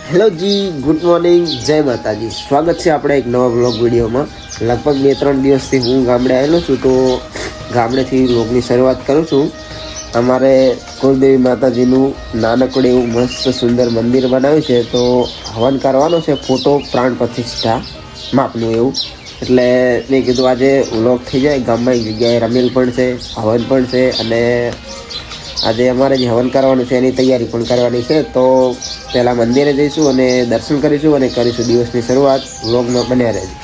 Hello જી, good morning, જય માતાજી। સ્વાગત છે આપણે એક નવા બ્લોગ વિડીયોમાં। લગભગ 2-3 દિવસથી હું ગામડે આવેલો છું, તો ગામડેથી બ્લોગની શરૂઆત કરું છું। અમારે કુળદેવી માતાજીનું નાનકડું એવું મસ્ત સુંદર મંદિર બનાવ્યું છે, તો હવન કરવાનો છે, ફોટો પ્રાણ પ્રતિષ્ઠા માપનું એવું। એટલે મેં કીધું આજે વ્લોગ થઈ જાય। ગામમાં એક જગ્યાએ રમેલ પણ છે, હવન પણ છે, અને આજે અમારે જે હવન કરવાનું છે એની તૈયારી પણ કરવાની છે। તો પહેલાં મંદિરે જઈશું અને દર્શન કરીશું અને કરીશું દિવસની શરૂઆત। વ્લોગમાં બન્યા રહેજો।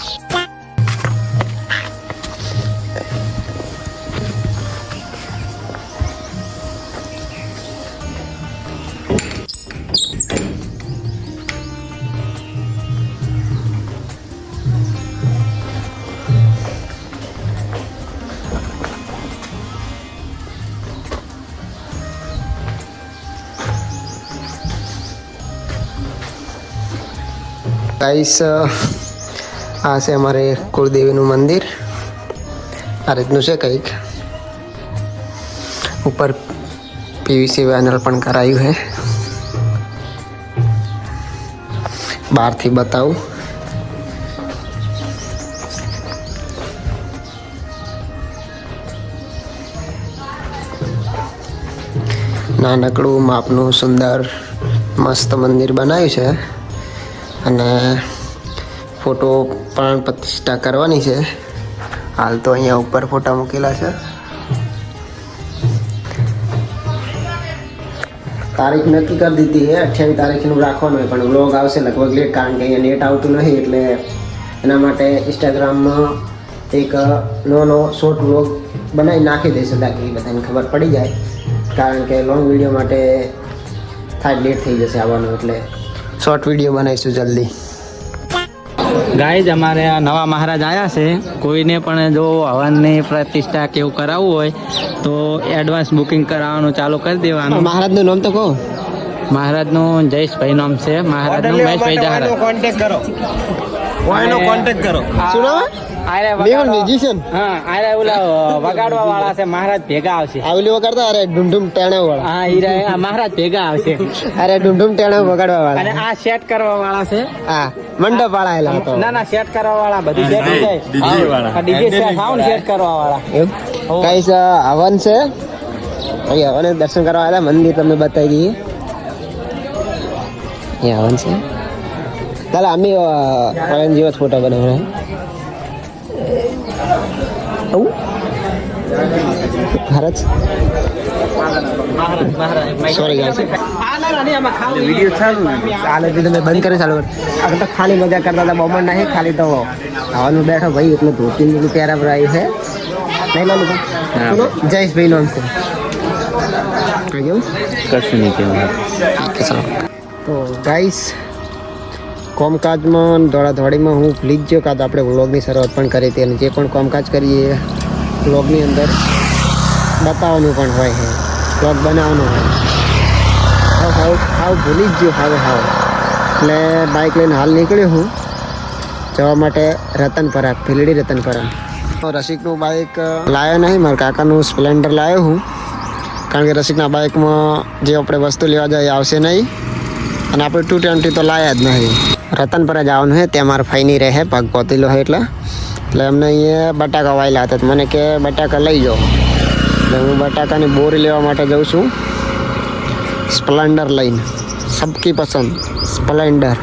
गाइस आ से हमारे कुलदेवी मंदिर आ रीतनु से कईक ऊपर पीवीसी पैनल पण करायु है। बाहर थी बताऊं नानकड़ू मापनु सुंदर मस्त मंदिर बनायु है અને ફોટો પ્રાણ પ્રતિષ્ઠા કરવાની છે। હાલ તો અહીંયા ઉપર ફોટા મૂકેલા છે। તારીખ નક્કી કરી દીધી છે 28 તારીખનું રાખવાનું હોય, પણ વ્લોગ આવશે લગભગ લેટ, કારણ કે અહીંયા નેટ આવતું નહીં, એટલે એના માટે ઇન્સ્ટાગ્રામમાં એક નો શોર્ટ વ્લોગ બનાવી નાખી દઈશું, તાકી બધાને ખબર પડી જાય, કારણ કે લોંગ વિડીયો માટે થાય લેટ થઈ જશે આવવાનું, એટલે शॉर्ट वीडियो बनाईशु जल्दी। गाइज हमारे नवा महाराज आया से कोई ने पण जो हवन ने प्रतिष्ठा केवु करावू होय तो एडवांस बुकिंग करावવાનું चालू कर देवानुं। महाराज નું નામ તો કહો। महाराज નું જયેશ ભાઈ નામ છે। महाराज નું મહેશ ભાઈ જહારા કોન્ટેક્ટ કરો, કોઈનો કોન્ટેક્ટ કરો। શું નામ? મેહુલ મ્યુઝિશિયન। હા, આરે ઓલા વગાડવા વાળા છે, महाराज ભેગા આવશે। આવલી વગાડતા, અરે ઢુમઢુમ ટેણા વાળા। હા, ઈરા આ महाराज ભેગા આવશે। અરે ઢુમઢુમ ટેણા વગાડવા વાળા। અને આ સેટ કરવા વાળા છે। હા, મંડપ વાળા એલા તો। ના ના, સેટ કરવા વાળા બધું સેટ થઈ જાય। ડીજે વાળા, આ ડીજે સાઉન્ડ સેટ કરવા વાળા। ગાઈસ હવન છે, અહીં હવન દર્શન કરવા આવ્યા। મંદિર તમને બતાવી દઈએ, અહીં હવન છે। ચાલો અમે હવન જેવો ફોટો બનાવ્યો। ભારત સોરી ગાઈસ, વિડિયો ચાલે તો તમે બંધ કરે ચાલુ આ તો ખાલી મજા કરતા હતા, બોમન નહીં, ખાલી તો આવવાનું બેઠો ભાઈ, એટલે ધોતી ની પ્યારા પર આવી છે। નહીં લો લોકો જયેશ ભાઈ નામ છે, કહ્યું કશું નહીં કહેવું। તો ગાઈસ કોમકાજમાં દોડાદોડીમાં હું ભૂલી જ ગયો, કાં તો આપણે વ્લોગની શરૂઆત પણ કરી હતી, અને જે પણ કામકાજ કરીએ વ્લોગની અંદર બતાવવાનું પણ હોય છે, વ્લોગ બનાવવાનું હોય। હાવ ભૂલી જ ગયો હાવ। એટલે બાઇક લઈને હાલ નીકળ્યો હું જવા માટે રતનપરા, ભીલડી રતનપરા। રસિકનું બાઇક લાવ્યો નહીં, મારા કાકાનું સ્પ્લેન્ડર લાવ્યો હું, કારણ કે રસિકના બાઇકમાં જે આપણે વસ્તુ લેવા જાય આવશે નહીં, અને આપણે 220 તો લાયા જ નહીં। રતનપરા જવાનું છે, ત્યાં મારા ફાઈની રહે, પગ પોતેલો હોય એટલે એમને અહીંયા બટાકા વાયેલા હતા, મને કે બટાકા લઈ જાઓ, એટલે હું બટાકાની બોરી લેવા માટે જાઉં છું સ્પ્લેન્ડર લઈને। સબકી પસંદ સ્પ્લેન્ડર।